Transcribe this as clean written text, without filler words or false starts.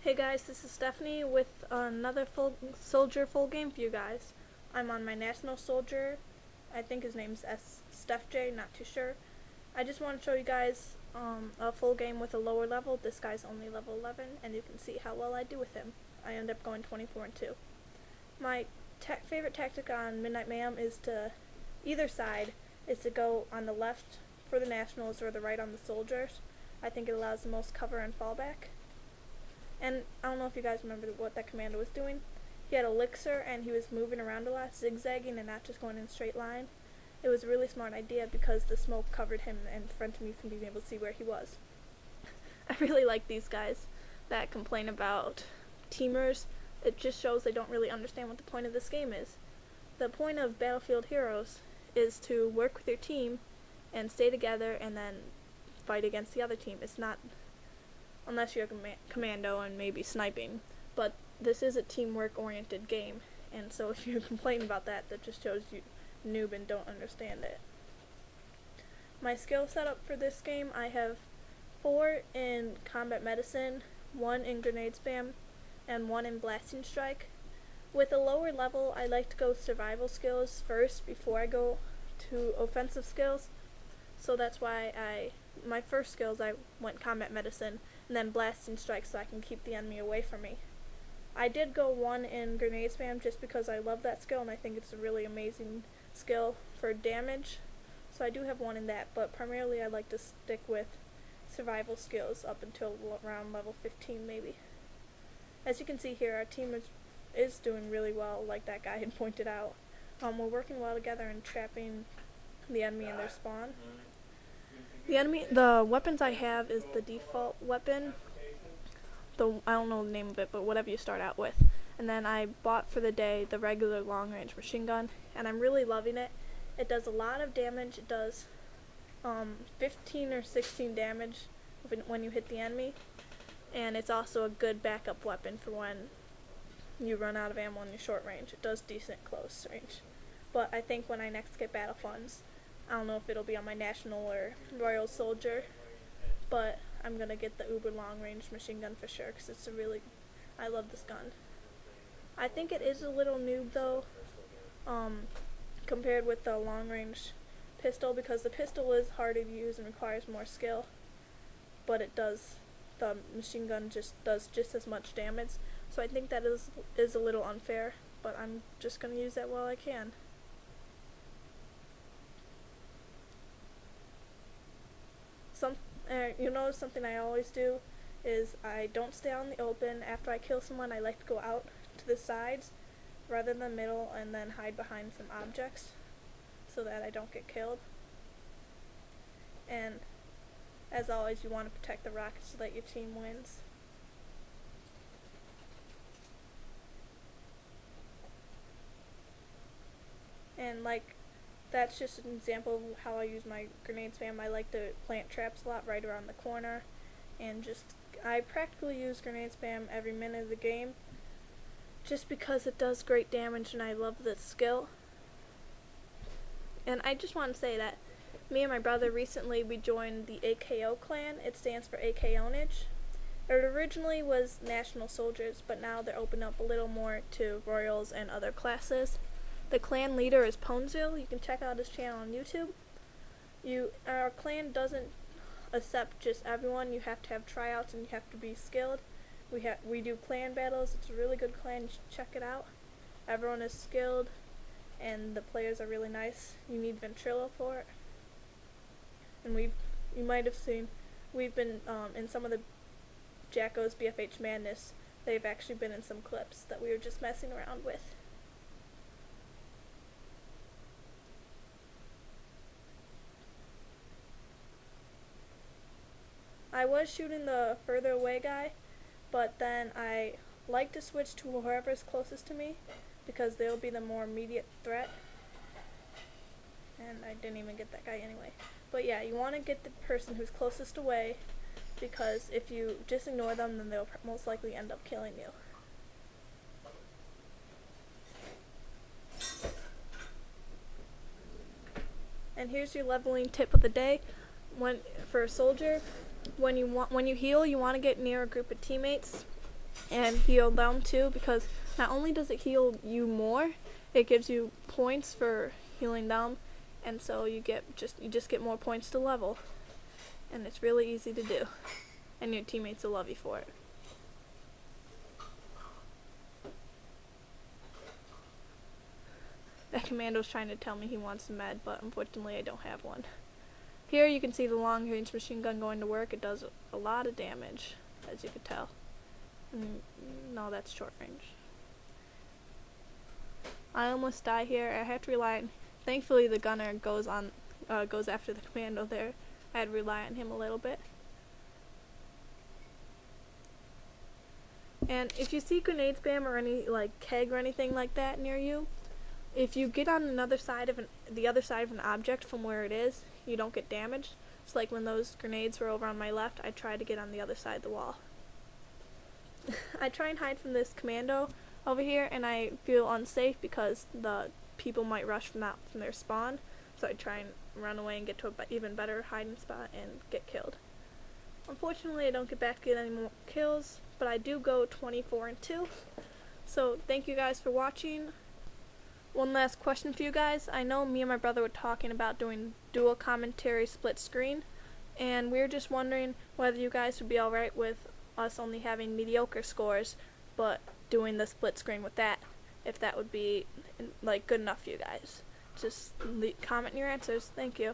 Hey guys, this is Stephanie with another soldier full game for you guys. I'm on my national soldier. I think his name's Steph J, not too sure. I just want to show you guys a full game with a lower level. This guy's only level 11, and you can see how well I do with him. I end up going 24-2. My favorite tactic on Midnight Mayhem is to, either side, is to go on the left for the nationals or the right on the soldiers. I think it allows the most cover and fallback. And I don't know if you guys remember what that commander was doing. He had elixir and he was moving around a lot, zigzagging and not just going in a straight line. It was a really smart idea because the smoke covered him and prevented me from being able to see where he was. I really like these guys that complain about teamers. It just shows they don't really understand what the point of this game is. The point of Battlefield Heroes is to work with your team and stay together and then fight against the other team. It's not, unless you're a commando and maybe sniping, but this is a teamwork oriented game, and so if you complain about that, that just shows you noob and don't understand it. My skill setup for this game, I have 4 in combat medicine, 1 in grenade spam, and 1 in blasting strike. With a lower level, I like to go survival skills first before I go to offensive skills, so that's why my first skills I went combat medicine and then blasting strike so I can keep the enemy away from me. I did go 1 in grenade spam just because I love that skill and I think it's a really amazing skill for damage, so I do have 1 in that, but primarily I like to stick with survival skills up until around level 15 maybe. As you can see here, our team is doing really well, like that guy had pointed out. We're working well together and trapping the enemy in their spawn. The weapons I have is the default weapon. I don't know the name of it, but whatever you start out with. And then I bought for the day the regular long-range machine gun, and I'm really loving it. It does a lot of damage. It does 15 or 16 damage when you hit the enemy, and it's also a good backup weapon for when you run out of ammo in your short range. It does decent close range. But I think when I next get battle funds, I don't know if it'll be on my national or royal soldier, but I'm gonna get the uber long range machine gun for sure because I love this gun. I think it is a little noob though, compared with the long range pistol, because the pistol is harder to use and requires more skill, but the machine gun just does just as much damage. So I think that is a little unfair, but I'm just gonna use that while I can. You'll notice something I always do is I don't stay out in the open. After I kill someone, I like to go out to the sides rather than the middle and then hide behind some objects so that I don't get killed. And as always, you want to protect the rockets so that your team wins. And that's just an example of how I use my grenade spam. I like to plant traps a lot right around the corner, and I practically use grenade spam every minute of the game just because it does great damage and I love this skill. And I just want to say that me and my brother recently we joined the AKO clan. It stands for AK Ownage. It originally was National Soldiers, but now they're opened up a little more to Royals and other classes. The clan leader is Ponzil. You can check out his channel on YouTube. Our clan doesn't accept just everyone. You have to have tryouts and you have to be skilled. We do clan battles. It's a really good clan. You should check it out. Everyone is skilled and the players are really nice. You need Ventrilo for it. And you might have seen, we've been in some of the Jackos BFH Madness. They've actually been in some clips that we were just messing around with. I was shooting the further away guy, but then I like to switch to whoever's closest to me because they'll be the more immediate threat. And I didn't even get that guy anyway. But yeah, you want to get the person who's closest away, because if you just ignore them, then they'll most likely end up killing you. And here's your leveling tip of the day. For a soldier, when you heal, you want to get near a group of teammates and heal them too, because not only does it heal you more, it gives you points for healing them, and so you just get more points to level, and it's really easy to do, and your teammates will love you for it. That commando's trying to tell me he wants a med, but unfortunately I don't have one. Here you can see the long range machine gun going to work. It does a lot of damage, as you can tell. No, that's short range. I almost die here. I have to rely on, thankfully the gunner goes after the commando there. I had to rely on him a little bit. And if you see grenade spam or any like keg or anything like that near you, if you get on the other side of an object from where it is, you don't get damaged. It's like when those grenades were over on my left, I tried to get on the other side of the wall. I try and hide from this commando over here, and I feel unsafe because the people might rush from their spawn, so I try and run away and get to an even better hiding spot and get killed. Unfortunately, I don't get back to get any more kills, but I do go 24-2. So thank you guys for watching. One last question for you guys. I know me and my brother were talking about doing dual commentary split screen, and we were just wondering whether you guys would be alright with us only having mediocre scores, but doing the split screen with that, if that would be like good enough for you guys. Just comment your answers. Thank you.